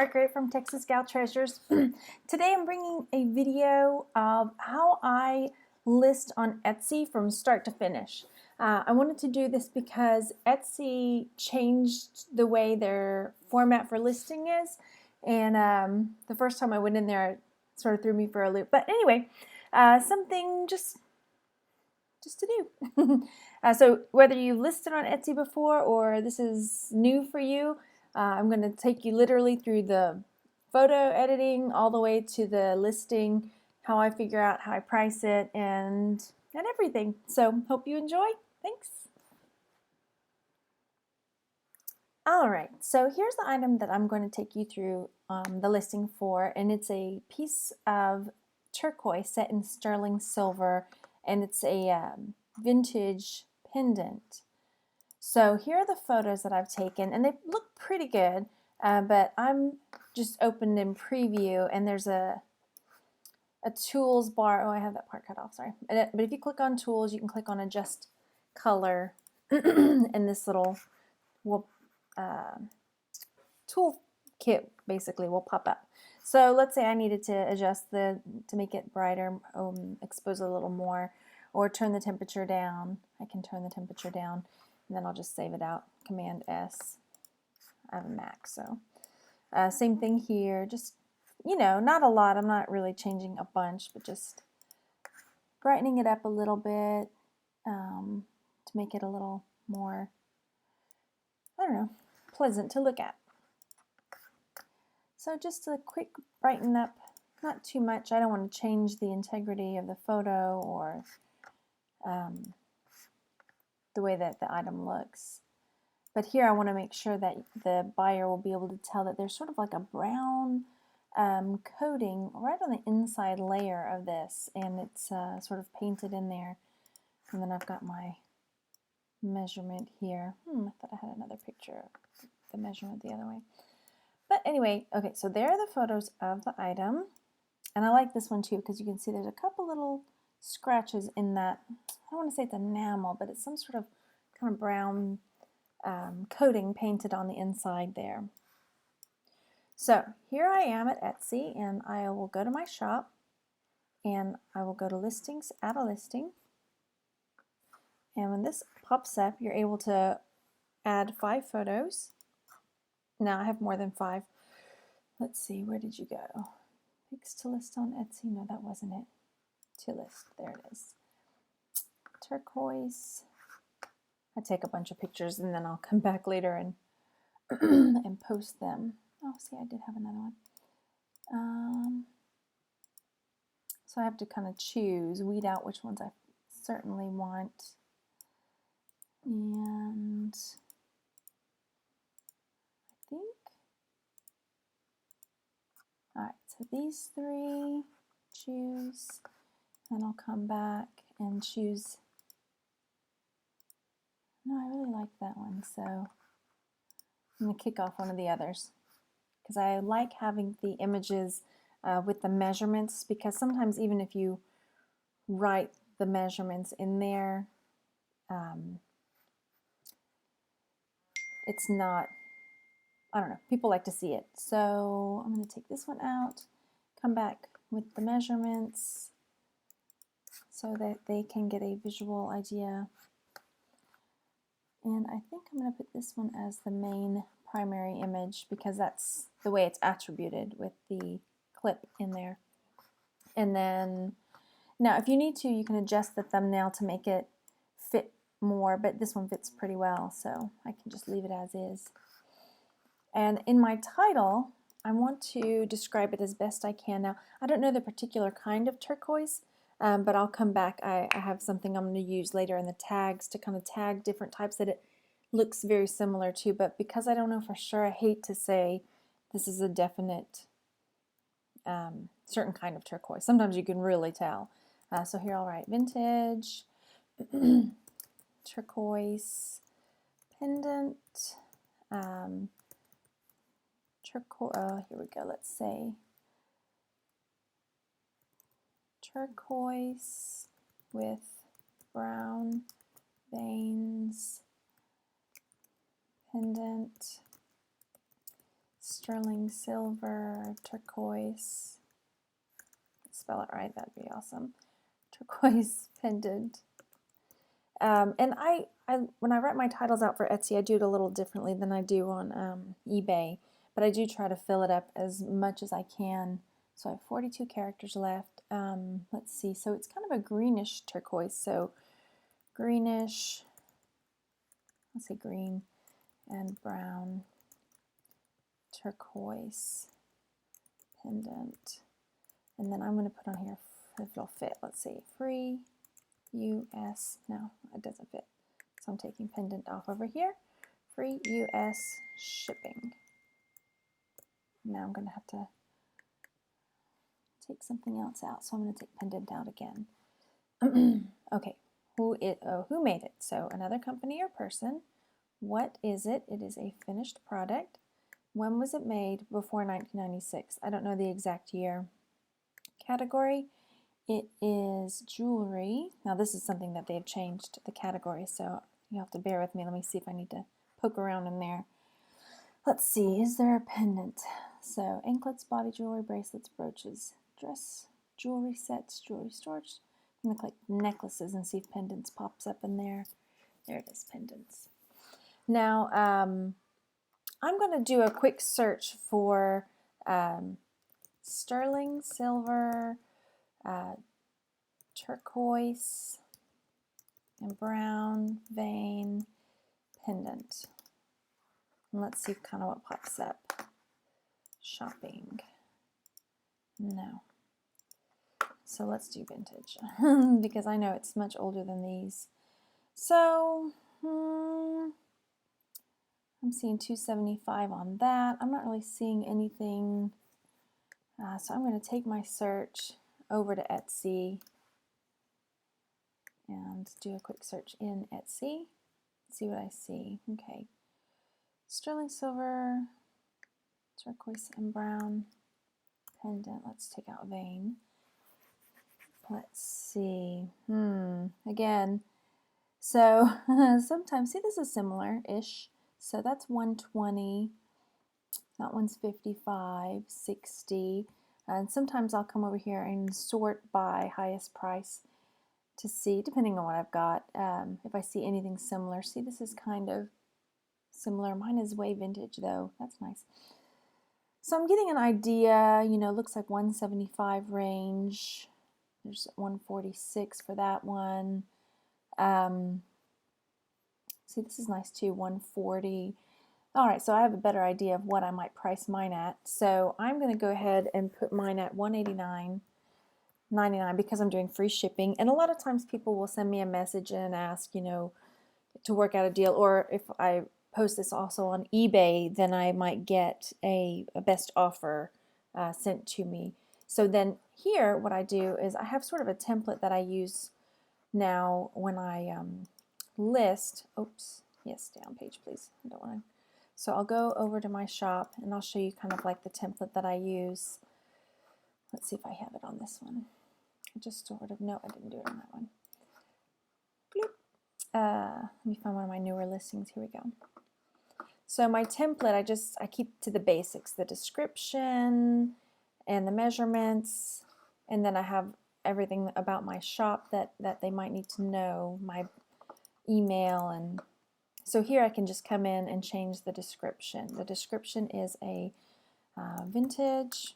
Margaret from Texas Gal Treasures. Today I'm bringing a video of how I list on Etsy from start to finish. I wanted to do this because Etsy changed the way their format for listing is, and the first time I went in there it sort of threw me for a loop. But anyway, something just to do. So whether you've listed on Etsy before or this is new for you, I'm going to take you literally through the photo editing all the way to the listing, how I figure out how I price it, and everything. So hope you enjoy. Thanks. Alright, so here's the item that I'm going to take you through the listing for, and it's a piece of turquoise set in sterling silver, and it's a vintage pendant. So here are the photos that I've taken, and they look pretty good, but I'm just opened in preview, and there's a tools bar. Oh, I have that part cut off, sorry. But if you click on tools, you can click on adjust color, and this little tool kit basically will pop up. So let's say I needed to adjust to make it brighter, expose it a little more, or turn the temperature down. I can turn the temperature down, and then I'll just save it out. Command S. I have a Mac, so same thing here. Just, you know, not a lot. I'm not really changing a bunch, but just brightening it up a little bit to make it a little more, I don't know, pleasant to look at. So just a quick brighten up, not too much. I don't want to change the integrity of the photo or the way that the item looks. But here I want to make sure that the buyer will be able to tell that there's sort of like a brown coating right on the inside layer of this, and it's sort of painted in there. And then I've got my measurement here. I thought I had another picture of the measurement the other way. But anyway, okay, so there are the photos of the item. And I like this one too because you can see there's a couple little scratches in that. I don't want to say it's enamel, but it's some sort of kind of brown coating painted on the inside there. So here I am at Etsy, and I will go to my shop, and I will go to listings, add a listing. And when this pops up, you're able to add 5 photos. Now I have more than 5. Let's see, where did you go? Pics to list on Etsy. No, that wasn't it. To list. There it is. Turquoise. I take a bunch of pictures and then I'll come back later and and post them. Oh, see, I did have another one. So I have to kind of choose, weed out which ones I certainly want. And I think, all right, so these 3, choose, and I'll come back and choose. No, I really like that one, so I'm going to kick off one of the others because I like having the images with the measurements, because sometimes even if you write the measurements in there, it's not, I don't know, people like to see it. So I'm going to take this one out, come back with the measurements so that they can get a visual idea. And I think I'm going to put this one as the main primary image because that's the way it's attributed with the clip in there. And then, now if you need to, you can adjust the thumbnail to make it fit more, but this one fits pretty well, so I can just leave it as is. And in my title, I want to describe it as best I can. Now, I don't know the particular kind of turquoise, but I'll come back. I have something I'm going to use later in the tags to kind of tag different types that it looks very similar to, but because I don't know for sure, I hate to say this is a definite certain kind of turquoise. Sometimes you can really tell. So here I'll write vintage, turquoise, pendant, turquoise, here we go, let's say turquoise with brown veins, pendant, sterling silver, turquoise, spell it right, that'd be awesome, turquoise pendant. And I when I write my titles out for Etsy, I do it a little differently than I do on eBay, but I do try to fill it up as much as I can. So I have 42 characters left. Let's see, so it's kind of a greenish turquoise, so greenish, let's say green and brown turquoise pendant. And then I'm going to put on here, if it'll fit, let's see, free US, no, it doesn't fit. So I'm taking pendant off over here, free US shipping. Now I'm going to have to take something else out, so I'm going to take pendant out again. Okay, who made it? So another company or person. What is it? It is a finished product. When was it made? Before 1996. I don't know the exact year. Category, it is jewelry. Now this is something that they've changed the category, so you have to bear with me. Let me see if I need to poke around in there. Let's see, is there a pendant? So anklets, body jewelry, bracelets, brooches, dress, jewelry sets, jewelry storage. I'm going to click necklaces and see if pendants pops up in there. There it is, pendants. Now, I'm going to do a quick search for sterling silver, turquoise, and brown vein pendant. And let's see kind of what pops up. Shopping. No. So let's do vintage because I know it's much older than these. So I'm seeing $275 on that. I'm not really seeing anything. So I'm going to take my search over to Etsy and do a quick search in Etsy. See what I see. Okay. Sterling silver, turquoise and brown pendant. Let's take out vein. Let's see. Again. So sometimes, see, this is similar-ish. So that's 120. That one's 55, 60. And sometimes I'll come over here and sort by highest price to see, depending on what I've got, if I see anything similar. See, this is kind of similar. Mine is way vintage though. That's nice. So I'm getting an idea, you know, looks like 175 range. There's 146 for that one. See, this is nice too, 140. All right, so I have a better idea of what I might price mine at. So I'm going to go ahead and put mine at $189.99 because I'm doing free shipping. And a lot of times people will send me a message and ask, you know, to work out a deal. Or if I post this also on eBay, then I might get a best offer sent to me. So then here, what I do is I have sort of a template that I use now when I list. Oops, yes, down page, please. I don't want to. So I'll go over to my shop and I'll show you kind of like the template that I use. Let's see if I have it on this one. I just sort of, no, I didn't do it on that one. Let me find one of my newer listings. Here we go. So my template, I keep to the basics, the description and the measurements, and then I have everything about my shop that they might need to know, my email. And so here I can just come in and change the description. The description is a vintage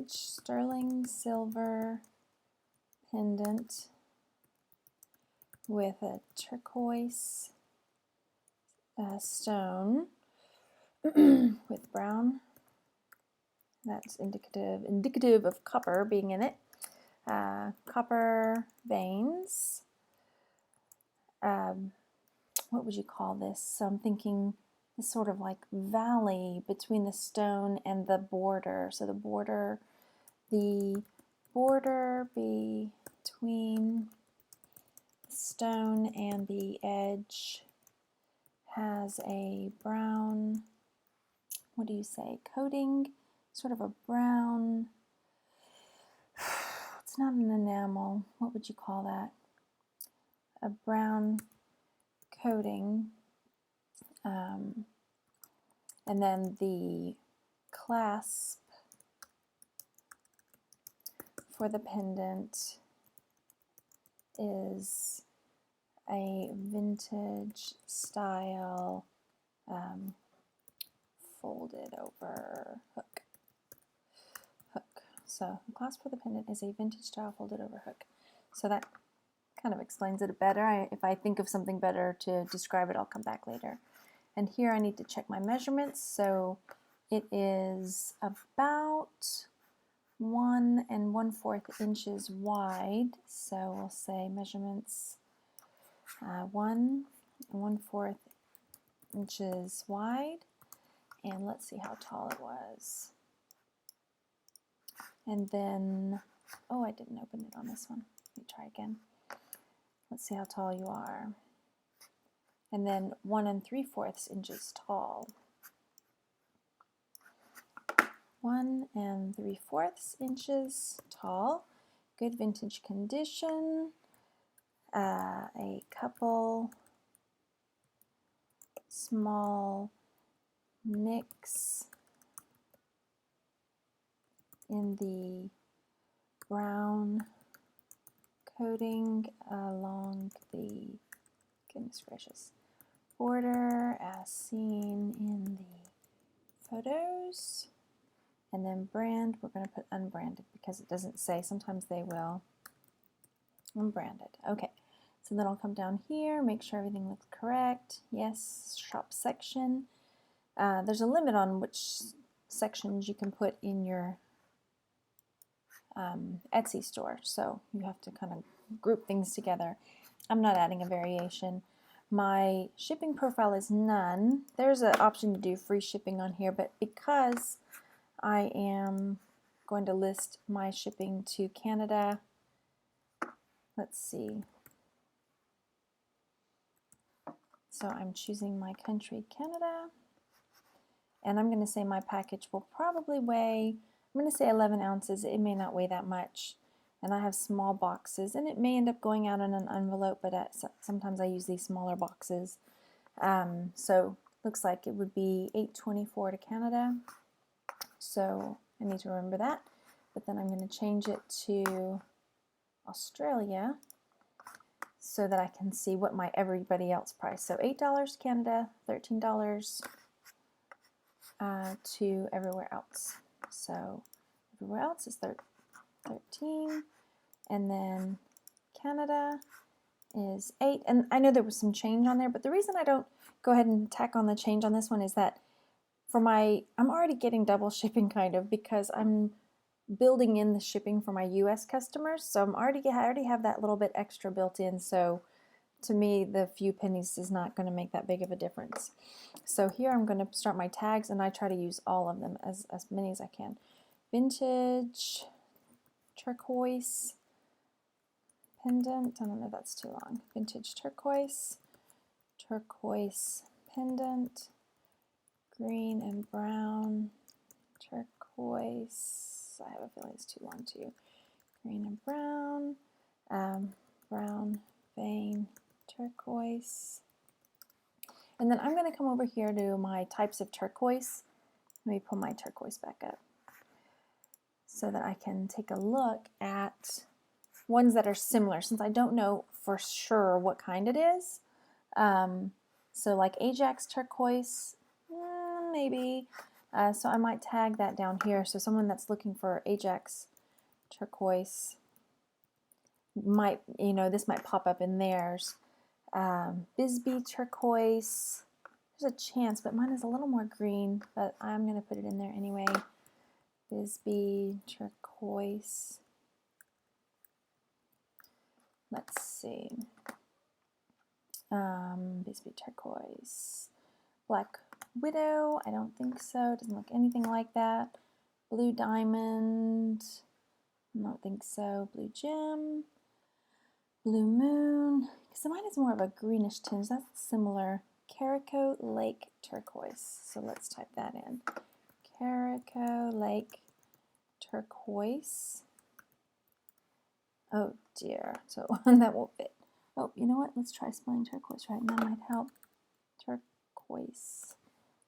sterling silver pendant with a turquoise stone with brown. That's indicative of copper being in it. Copper veins. What would you call this? So I'm thinking this sort of like valley between the stone and the border. So the border between the stone and the edge has a brown, what do you say, coating, sort of a brown, it's not an enamel, what would you call that? A brown coating And then the clasp for the pendant is a vintage style folded over hook. So the clasp for the pendant is a vintage style folded over hook. So that kind of explains it better. If I think of something better to describe it, I'll come back later. And here I need to check my measurements. So it is about 1 1/4 inches wide. So we'll say measurements 1 1/4 inches wide. And let's see how tall it was. And then, oh, I didn't open it on this one. Let me try again. Let's see how tall you are. And then 1 3/4 inches tall. 1 3/4 inches tall. Good vintage condition. A couple small nicks in the brown coating along the, goodness gracious, border as seen in the photos. And then brand, we're going to put unbranded because it doesn't say, sometimes they will. Unbranded. Okay, so then I'll come down here, make sure everything looks correct. Yes, shop section. There's a limit on which sections you can put in your Etsy store, so you have to kind of group things together. I'm not adding a variation. My shipping profile is none. There's an option to do free shipping on here, but because I am going to list my shipping to Canada, let's see. So I'm choosing my country, Canada, and I'm going to say my package will probably weigh, I'm going to say 11 ounces. It may not weigh that much. And I have small boxes, and it may end up going out in an envelope, but sometimes I use these smaller boxes. So looks like it would be $8.24 to Canada. So I need to remember that. But then I'm going to change it to Australia so that I can see what my everybody else price. So $8 Canada, $13 to everywhere else. So everywhere else is 13, and then Canada is 8. And I know there was some change on there, but the reason I don't go ahead and tack on the change on this one is that for I'm already getting double shipping kind of, because I'm building in the shipping for my US customers. So I already have that little bit extra built in. So to me, the few pennies is not going to make that big of a difference. So here I'm going to start my tags, and I try to use all of them, as many as I can. Vintage turquoise pendant. I don't know if that's too long. Vintage turquoise pendant, green and brown turquoise. I have a feeling it's too long too. Green and brown, brown vein turquoise. And then I'm going to come over here to my types of turquoise. Let me pull my turquoise back up so that I can take a look at ones that are similar, since I don't know for sure what kind it is. So like Ajax turquoise, maybe. So I might tag that down here. So someone that's looking for Ajax turquoise might, this might pop up in theirs. Bisbee turquoise, there's a chance, but mine is a little more green, but I'm going to put it in there anyway. Bisbee turquoise. Let's see. Bisbee turquoise. Black Widow, I don't think so. It doesn't look anything like that. Blue Diamond, I don't think so. Blue Gem. Blue Moon. So mine is more of a greenish tinge. That's similar. Caraco Lake turquoise. So let's type that in. Caraco Lake turquoise. Oh dear. So that won't fit. Oh, you know what? Let's try spelling turquoise right. That might help. Turquoise.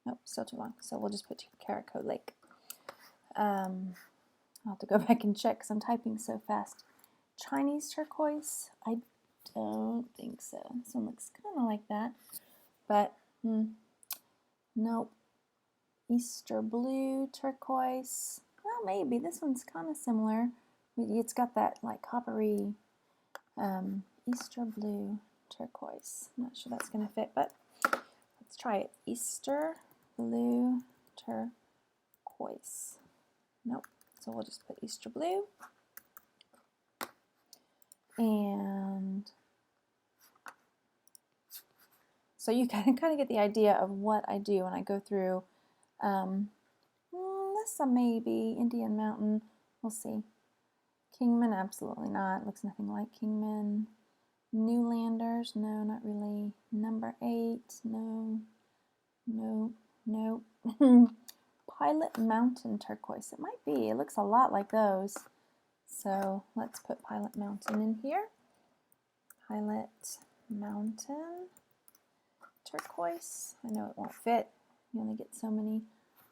Nope, still too long. So we'll just put Caraco Lake. I'll have to go back and check because I'm typing so fast. Chinese turquoise? I don't think so. This one looks kind of like that, but nope. Easter blue turquoise. Well, maybe this one's kind of similar. It's got that like coppery Easter blue turquoise. I'm not sure that's going to fit, but let's try it. Easter blue turquoise. Nope. So we'll just put Easter blue. And so you can kind of get the idea of what I do when I go through this maybe Indian Mountain. We'll see. Kingman, absolutely not. Looks nothing like Kingman. Newlanders, no, not really. Number 8, no, no, no. Pilot Mountain turquoise. It might be. It looks a lot like those. So let's put Pilot Mountain in here. Pilot Mountain turquoise. I know it won't fit. You only get so many.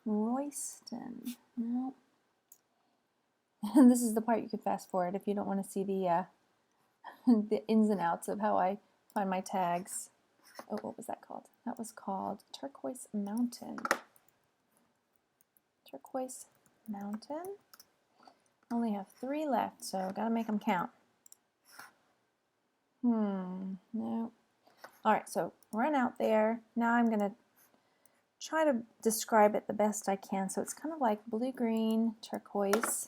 Royston. No. And this is the part you could fast forward if you don't want to see the the ins and outs of how I find my tags. Oh, what was that called? That was called Turquoise Mountain. Turquoise Mountain. Only have 3 left, so gotta make them count. No. Alright, so run out there. Now I'm gonna try to describe it the best I can. So it's kind of like blue-green turquoise.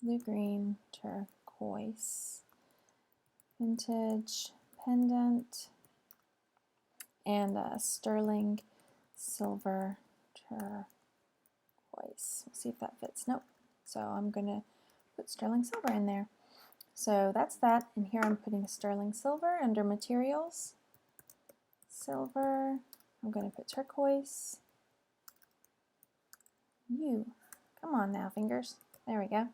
Blue-green turquoise. Vintage pendant. And sterling silver turquoise. We'll see if that fits. Nope. So I'm going to put sterling silver in there. So that's that. And here I'm putting sterling silver under materials. Silver. I'm going to put turquoise. Come on now, fingers. There we go.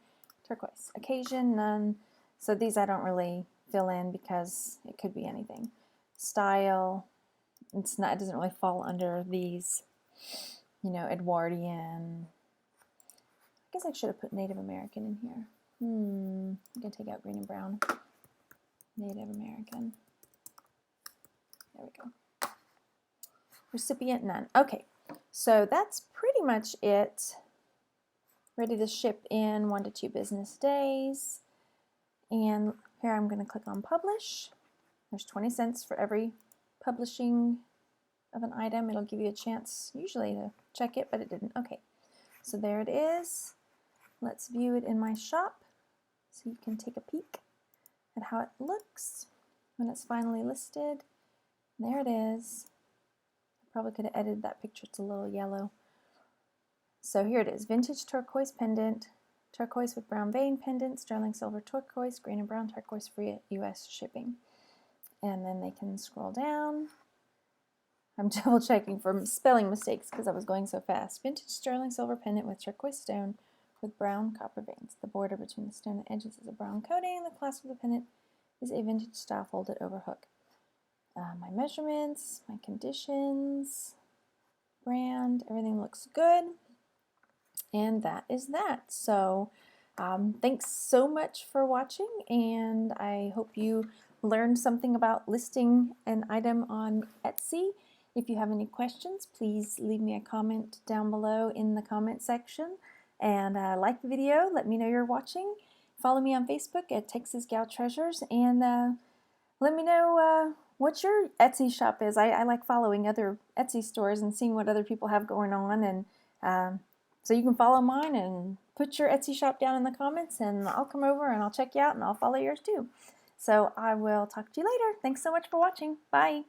Turquoise. Occasion, none. So these I don't really fill in because it could be anything. Style. It's not. It doesn't really fall under these, you know, Edwardian. I guess I should have put Native American in here. I'm going to take out green and brown. Native American. There we go. Recipient, none. Okay, so that's pretty much it. Ready to ship in 1 to 2 business days. And here I'm going to click on publish. There's 20 cents for every publishing of an item. It'll give you a chance usually to check it, but it didn't. Okay, so there it is. Let's view it in my shop so you can take a peek at how it looks when it's finally listed. There it is. I probably could have edited that picture. It's a little yellow. So here it is. Vintage turquoise pendant, turquoise with brown vein pendant, sterling silver turquoise, green and brown turquoise, free US shipping. And then they can scroll down. I'm double checking for spelling mistakes because I was going so fast. Vintage sterling silver pendant with turquoise stone with brown copper veins. The border between the stone and edges is a brown coating. The clasp of the pendant is a vintage style folded over hook. My measurements, my conditions, brand, everything looks good. And that is that. So thanks so much for watching, and I hope you learned something about listing an item on Etsy. If you have any questions, please leave me a comment down below in the comment section. And like the video, let me know you're watching. Follow me on Facebook at Texas Gal Treasures, and let me know what your Etsy shop is. I like following other Etsy stores and seeing what other people have going on. And so you can follow mine and put your Etsy shop down in the comments, and I'll come over and I'll check you out and I'll follow yours too. So I will talk to you later. Thanks so much for watching. Bye.